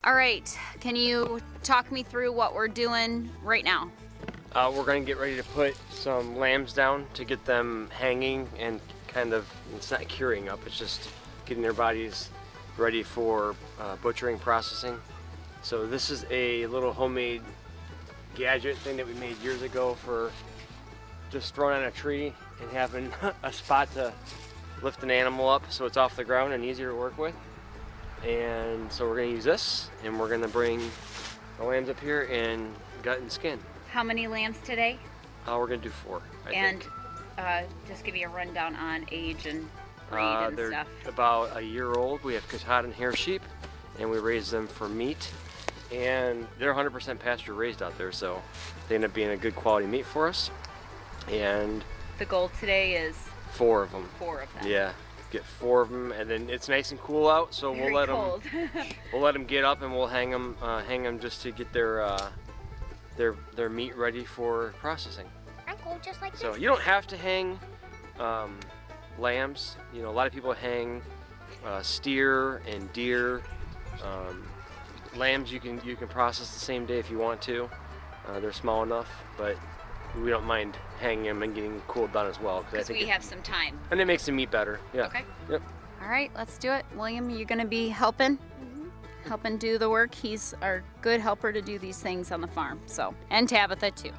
All right, can you talk me through what we're doing right now? We're going to get ready to put some lambs down to get them hanging and kind of, it's not curing up, it's just getting their bodies ready for butchering processing. So this is a little homemade gadget thing that we made years ago for just throwing on a tree and having a spot to lift an animal up so it's off the ground and easier to work with. And so we're going to use this, and we're going to bring the lambs up here and gut and skin. How many lambs today? We're going to do 4, I think. Just give me a rundown on age and breed and they're stuff. about a year old. We have Katahdin Hair sheep, and we raise them for meat. And they're 100% pasture raised out there, so they end up being a good quality meat for us. And The goal today is 4 of them. 4 of them. Yeah, get 4 of them, and then it's nice and cool out, so Very we'll let cold. them get up, and we'll hang them just to get their meat ready for processing. Uncle, just like So this. you don't have to hang lambs. You know, a lot of people hang steer and deer. Lambs you can process the same day if you want to. They're small enough, but we don't mind hanging them and getting cooled down as well. Because we have some time. And it makes the meat better. Yeah. Okay. Yep. All right, let's do it. William, you're going to be helping? Helping do the work. He's our good helper to do these things on the farm. So, and Tabitha too.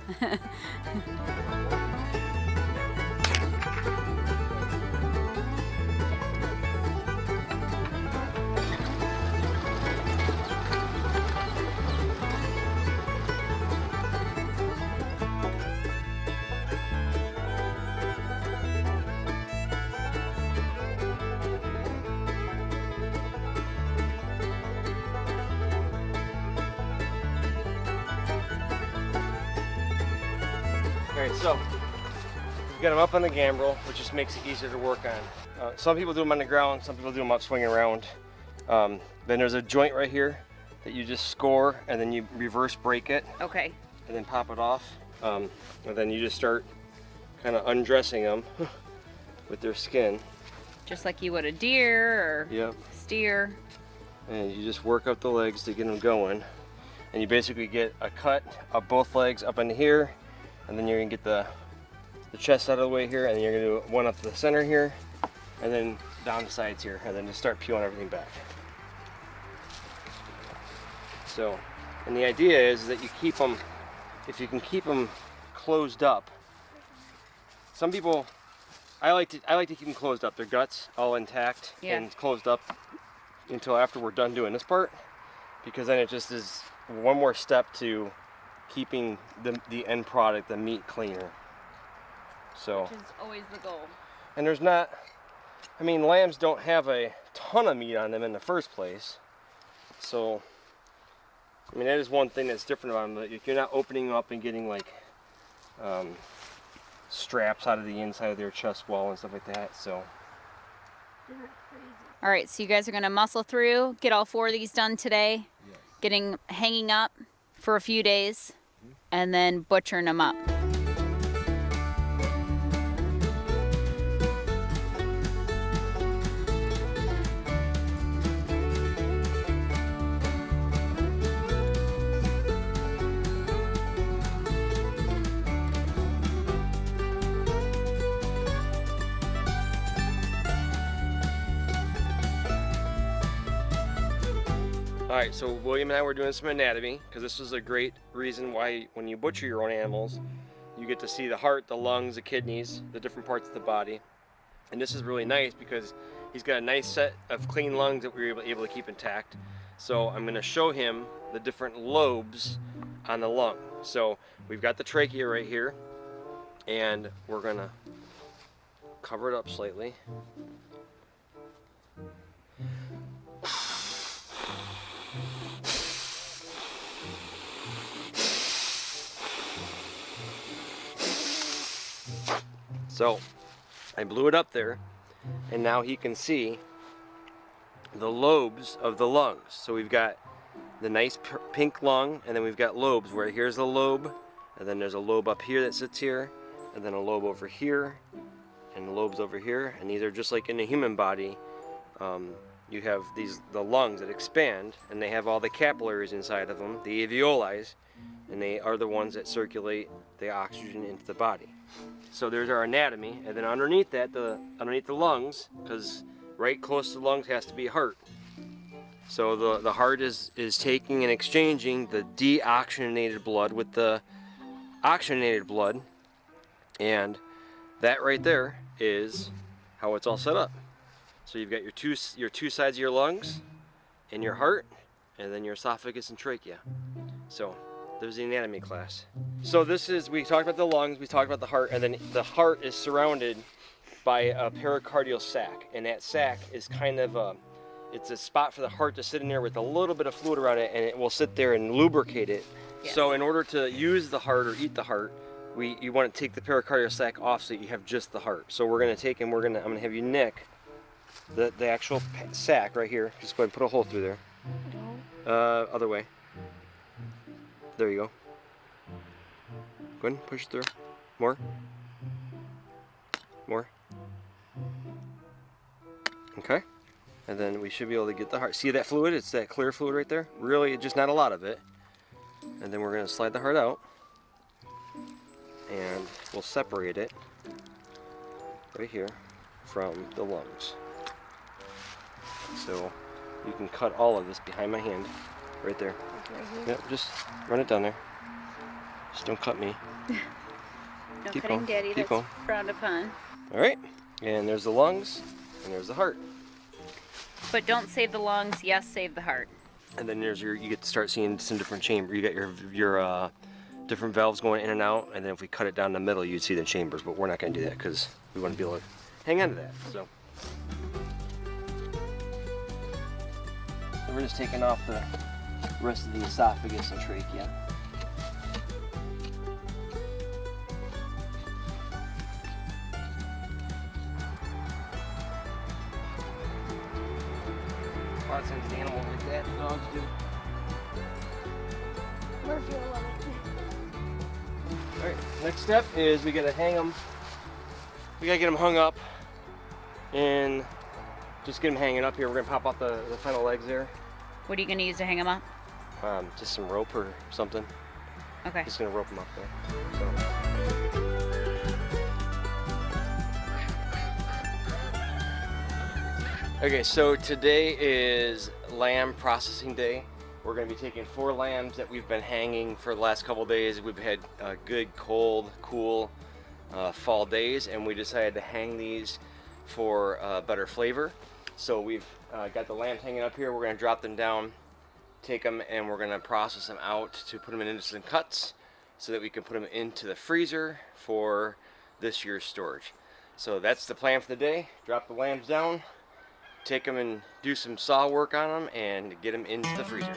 Alright, so we got them up on the gambrel, which just makes it easier to work on. Some people do them on the ground, some people do them up swinging around. Then there's a joint right here that you just score, and then you reverse break it, Okay. and then pop it off. And then you just start kind of undressing them with their skin. Just like you would a deer or Yep. steer. And you just work up the legs to get them going. And you basically get a cut of both legs up into here, and then you're gonna get the chest out of the way here, and then you're gonna do one up the center here, and then down the sides here, and then just start peeling everything back. So, and the idea is that you keep them, if you can keep them closed up. Some people, I like to keep them closed up, their guts all intact and closed up until after we're done doing this part, because then it just is one more step to keeping the end product, the meat, cleaner. So, Which is always the goal. and there's not, I mean, lambs don't have a ton of meat on them in the first place. So, I mean, that is one thing that's different about them. If you're not opening up and getting like straps out of the inside of their chest wall and stuff like that. So, All right, so you guys are going to muscle through, get all 4 of these done today, hanging up for a few days, and then butchering them up. alright, so William and I were doing some anatomy, because this is a great reason why when you butcher your own animals, you get to see the heart, the lungs, the kidneys, the different parts of the body. And this is really nice because he's got a nice set of clean lungs that we were able to keep intact. So I'm going to show him the different lobes on the lung. So we've got the trachea right here, and we're going to cover it up slightly. So I blew it up there, and now he can see the lobes of the lungs. So we've got the nice pink lung, and then we've got lobes where here's the lobe, and then there's a lobe up here that sits here, and then a lobe over here, and the lobes over here. And these are just like in the human body. you have the lungs that expand, and they have all the capillaries inside of them, the alveoli, and they are the ones that circulate the oxygen into the body. So there's our anatomy, and then underneath that, underneath the lungs, because right close to the lungs has to be a heart. So the heart is taking and exchanging the deoxygenated blood with the oxygenated blood, and that right there is how it's all set up. So you've got your two sides of your lungs, and your heart, and then your esophagus and trachea. So there's the anatomy class. So we talked about the lungs, we talked about the heart, and then the heart is surrounded by a pericardial sac, and that sac is kind of it's a spot for the heart to sit in there with a little bit of fluid around it, and it will sit there and lubricate it. Yes. So in order to use the heart or eat the heart, you want to take the pericardial sac off so you have just the heart. So we're going to take and I'm going to have you nick the actual sac right here. Just go ahead and put a hole through there. Other way. There you go. Go ahead and push it through. More. More. Okay. And then we should be able to get the heart. See that fluid? It's that clear fluid right there. Really, just not a lot of it. And then we're going to slide the heart out. And we'll separate it right here from the lungs. So you can cut all of this behind my hand, right there. Right here? Yep, just run it down there. Just don't cut me. No Keep cutting going. Daddy, Keep that's going. frowned upon. All right, and there's the lungs, and there's the heart. But don't save the lungs, yes, save the heart. And then you get to start seeing some different chambers. You got your different valves going in and out, and then if we cut it down the middle, you'd see the chambers, but we're not going to do that because we want to be able to hang on to that. So we're just taking off the rest of the esophagus and trachea. A lot of times the animals like that, the dogs do. Murphy will love it. Alright, next step is we gotta hang them. We gotta get them hung up and just get them hanging up here. We're gonna pop out the final legs there. What are you going to use to hang them up? Just some rope or something. Okay. Just gonna rope them up there. Okay, so today is lamb processing day. We're going to be taking 4 lambs that we've been hanging for the last couple days. We've had good, cold, cool fall days, and we decided to hang these for better flavor. So we've got the lambs hanging up here. We're going to drop them down, take them, and we're going to process them out to put them in instant cuts so that we can put them into the freezer for this year's storage. So that's the plan for the day. Drop the lambs down, take them and do some saw work on them, and get them into the freezer.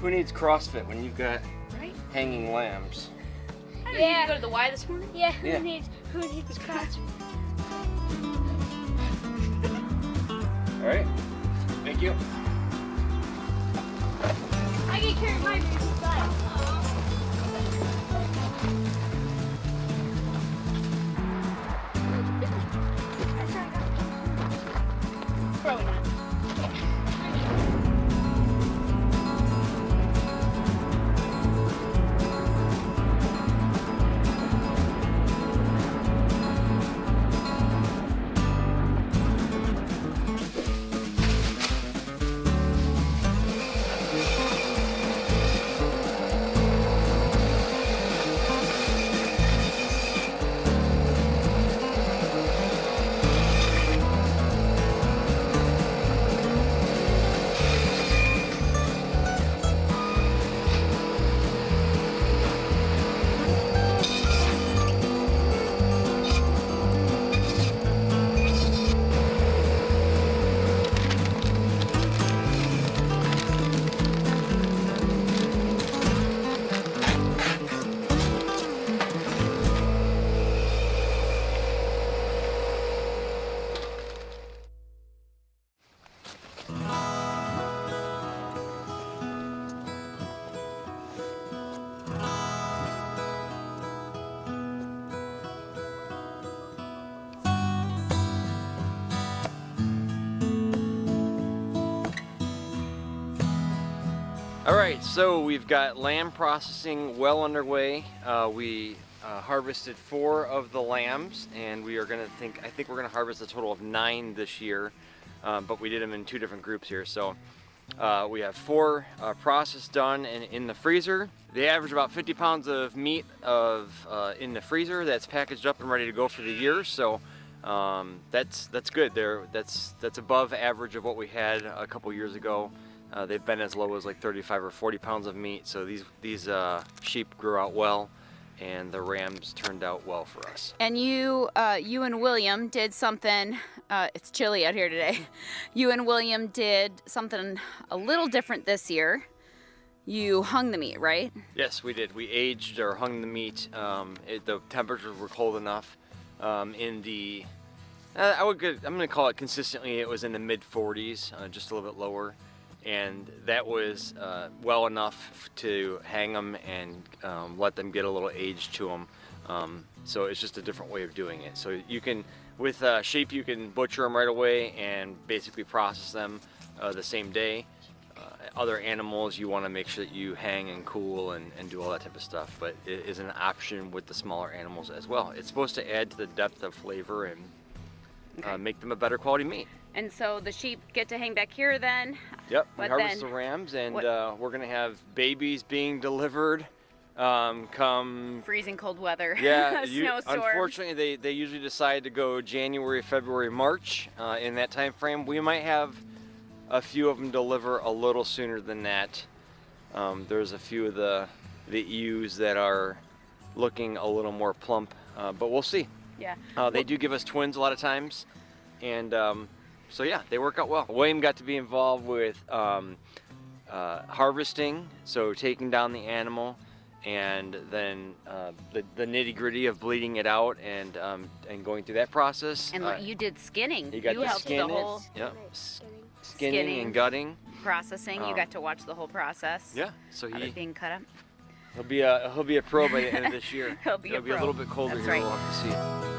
Who needs CrossFit when you've got hanging lambs? Yeah. Did you go to the Y this morning? Yeah, Yeah. who needs CrossFit? All right, thank you. I can carry my style. Probably not. All right, so we've got lamb processing well underway. We harvested 4 of the lambs, and we are gonna I think we're gonna harvest a total of 9 this year, but we did them in 2 different groups here. So we have 4 processed done and in the freezer. They average about 50 pounds of meat in the freezer that's packaged up and ready to go for the year. So that's good. That's above average of what we had a couple years ago. They've been as low as like 35 or 40 pounds of meat. So these sheep grew out well, and the rams turned out well for us. And you and William did something, it's chilly out here today. You and William did something a little different this year. You hung the meat, right? Yes, we did. We aged or hung the meat. The temperatures were cold enough. I'm gonna call it consistently, it was in the mid 40s, just a little bit lower. And that was well enough to hang them and let them get a little age to them. So it's just a different way of doing it. So you can, with sheep, you can butcher them right away and basically process them the same day. Other animals, you want to make sure that you hang and cool and do all that type of stuff. But it is an option with the smaller animals as well. It's supposed to add to the depth of flavor and make them a better quality meat. And so the sheep get to hang back here then? Yep, we But harvest then the rams, and we're gonna have babies being delivered come freezing cold weather. Yeah, snowstorm. unfortunately they usually decide to go January, February, March in that time frame. We might have a few of them deliver a little sooner than that. There's a few of the ewes that are looking a little more plump, but we'll see. Yeah. They do give us twins a lot of times, and so yeah, they work out well. William got to be involved with harvesting, so taking down the animal, and then the nitty-gritty of bleeding it out and going through that process. And you did skinning. You got to helped skin the whole it. Yep. Skinning and gutting. processing. You got to watch the whole process. Yeah. So of it being cut up. he'll be a pro by the end of this year. He'll be It'll a be a pro. little bit colder That's here. right. We'll have to see.